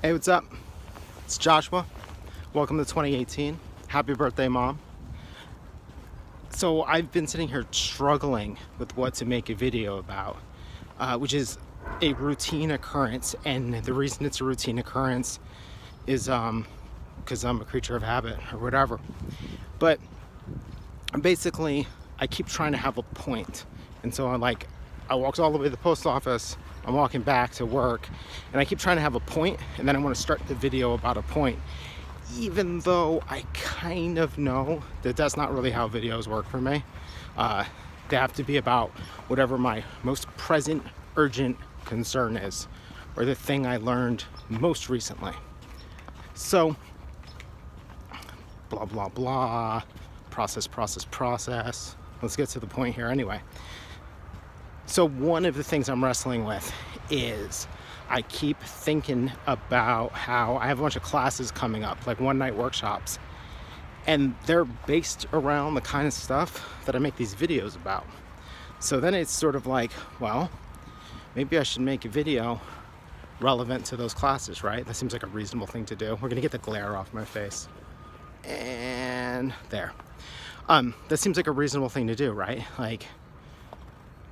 Hey, what's up? It's Joshua. Welcome to 2018. Happy birthday, Mom. So I've been sitting here struggling with what to make a video about, which is a routine occurrence. And the reason it's a routine occurrence is because I'm a creature of habit or whatever. But basically, I keep trying to have a point. And so I walked all the way to the post office. I'm walking back to work, and I keep trying to have a point, and then I want to start the video about a point, even though I kind of know that that's not really how videos work for me. They have to be about whatever my most present, urgent concern is, or the thing I learned most recently. So, blah, blah, blah, process. Let's get to the point here anyway. So one of the things I'm wrestling with is I keep thinking about how I have a bunch of classes coming up, like one-night workshops, and they're based around the kind of stuff that I make these videos about. So then it's sort of like, well, maybe I should make a video relevant to those classes, right? That seems like a reasonable thing to do. We're gonna get the glare off my face. And there. That seems like a reasonable thing to do, right? Like,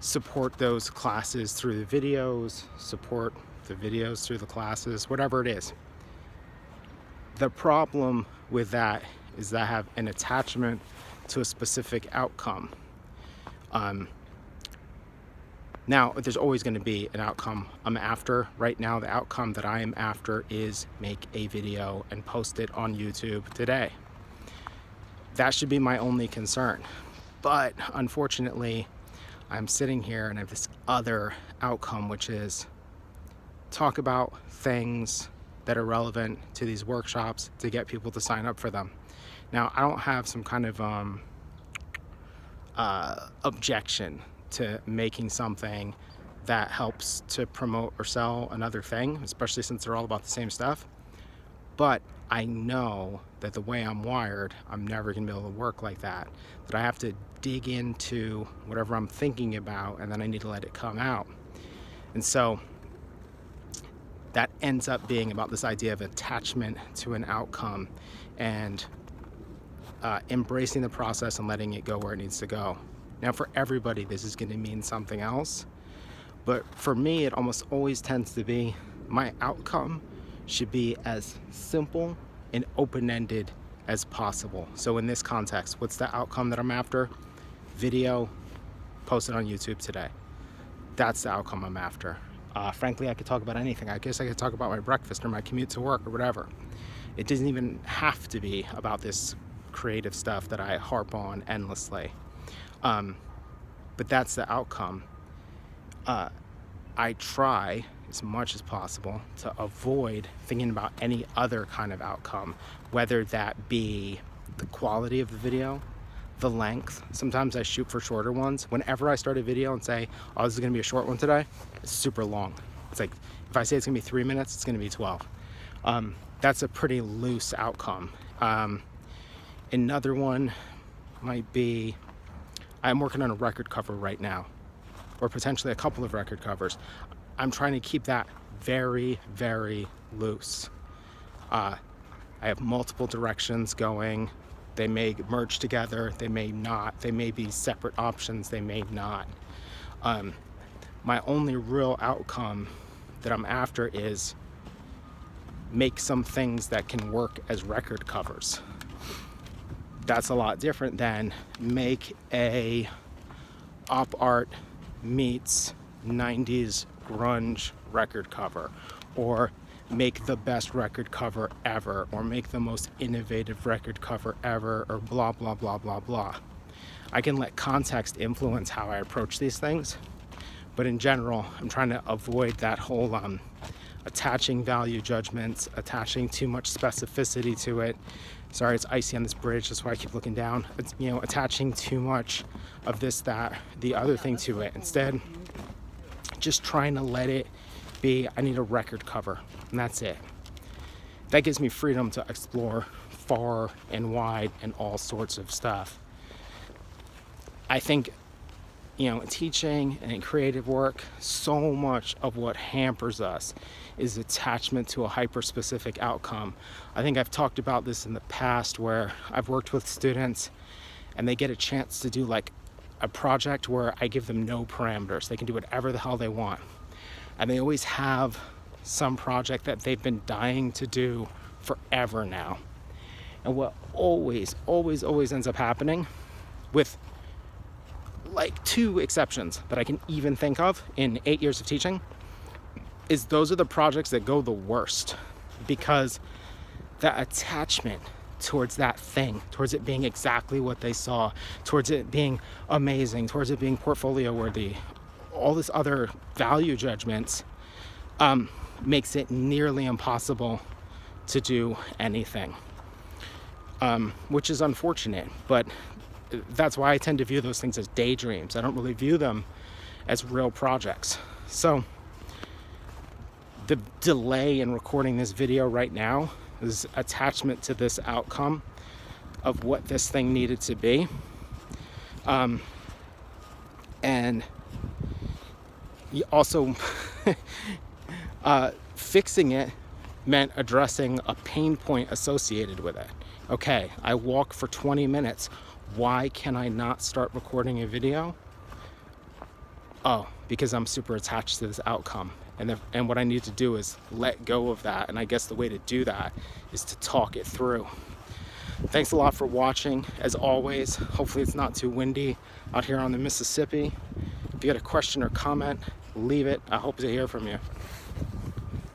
support those classes through the videos, support the videos through the classes, whatever it is. The problem with that is that I have an attachment to a specific outcome. Now, there's always going to be an outcome I'm after. Right now, the outcome that I am after is make a video and post it on YouTube today. That should be my only concern. But unfortunately, I'm sitting here and I have this other outcome, which is talk about things that are relevant to these workshops to get people to sign up for them. Now, I don't have some kind of objection to making something that helps to promote or sell another thing, especially since they're all about the same stuff. But I know that the way I'm wired, I'm never gonna be able to work like that. That I have to dig into whatever I'm thinking about, and then I need to let it come out. And so that ends up being about this idea of attachment to an outcome and embracing the process and letting it go where it needs to go. Now, for everybody, this is going to mean something else. But for me, it almost always tends to be my outcome should be as simple and open-ended as possible. So in this context, what's the outcome that I'm after? Video posted on YouTube today. That's the outcome I'm after. Frankly, I could talk about anything. I guess I could talk about my breakfast or my commute to work or whatever. It doesn't even have to be about this creative stuff that I harp on endlessly. But that's the outcome. I try as much as possible to avoid thinking about any other kind of outcome, whether that be the quality of the video, the length. Sometimes I shoot for shorter ones. Whenever I start a video and say, oh, this is gonna be a short one today, it's super long. It's like, if I say it's gonna be 3 minutes, it's gonna be 12. That's a pretty loose outcome. Another one might be, I'm working on a record cover right now, or potentially a couple of record covers. I'm trying to keep that very, very loose. I have multiple directions going. They may merge together, they may not. They may be separate options, they may not. My only real outcome that I'm after is make some things that can work as record covers. That's a lot different than make a op art meets 90s grunge record cover, or make the best record cover ever, or make the most innovative record cover ever, or blah, blah, blah, blah, blah. I can let context influence how I approach these things, but in general, I'm trying to avoid that whole attaching value judgments, attaching too much specificity to it. Sorry, it's icy on this bridge, that's why I keep looking down. It's, attaching too much of this, that, the other thing to it. Instead, just trying to let it be, I need a record cover, and that's it. That gives me freedom to explore far and wide and all sorts of stuff. I think in teaching and in creative work, so much of what hampers us is attachment to a hyper-specific outcome. I think I've talked about this in the past where I've worked with students and they get a chance to do like a project where I give them no parameters. They can do whatever the hell they want. And they always have some project that they've been dying to do forever now. And what always ends up happening, with like 2 exceptions that I can even think of in 8 years of teaching, is those are the projects that go the worst, because that attachment towards that thing, towards it being exactly what they saw, towards it being amazing, towards it being portfolio worthy, all this other value judgments, makes it nearly impossible to do anything, which is unfortunate. But that's why I tend to view those things as daydreams. I don't really view them as real projects. So the delay in recording this video right now is attachment to this outcome of what this thing needed to be. And also fixing it meant addressing a pain point associated with it. Okay, I walk for 20 minutes. Why can I not start recording a video? Oh, because I'm super attached to this outcome. And what I need to do is let go of that. And I guess the way to do that is to talk it through. Thanks a lot for watching. As always, hopefully it's not too windy out here on the Mississippi. If you got a question or comment, leave it. I hope to hear from you.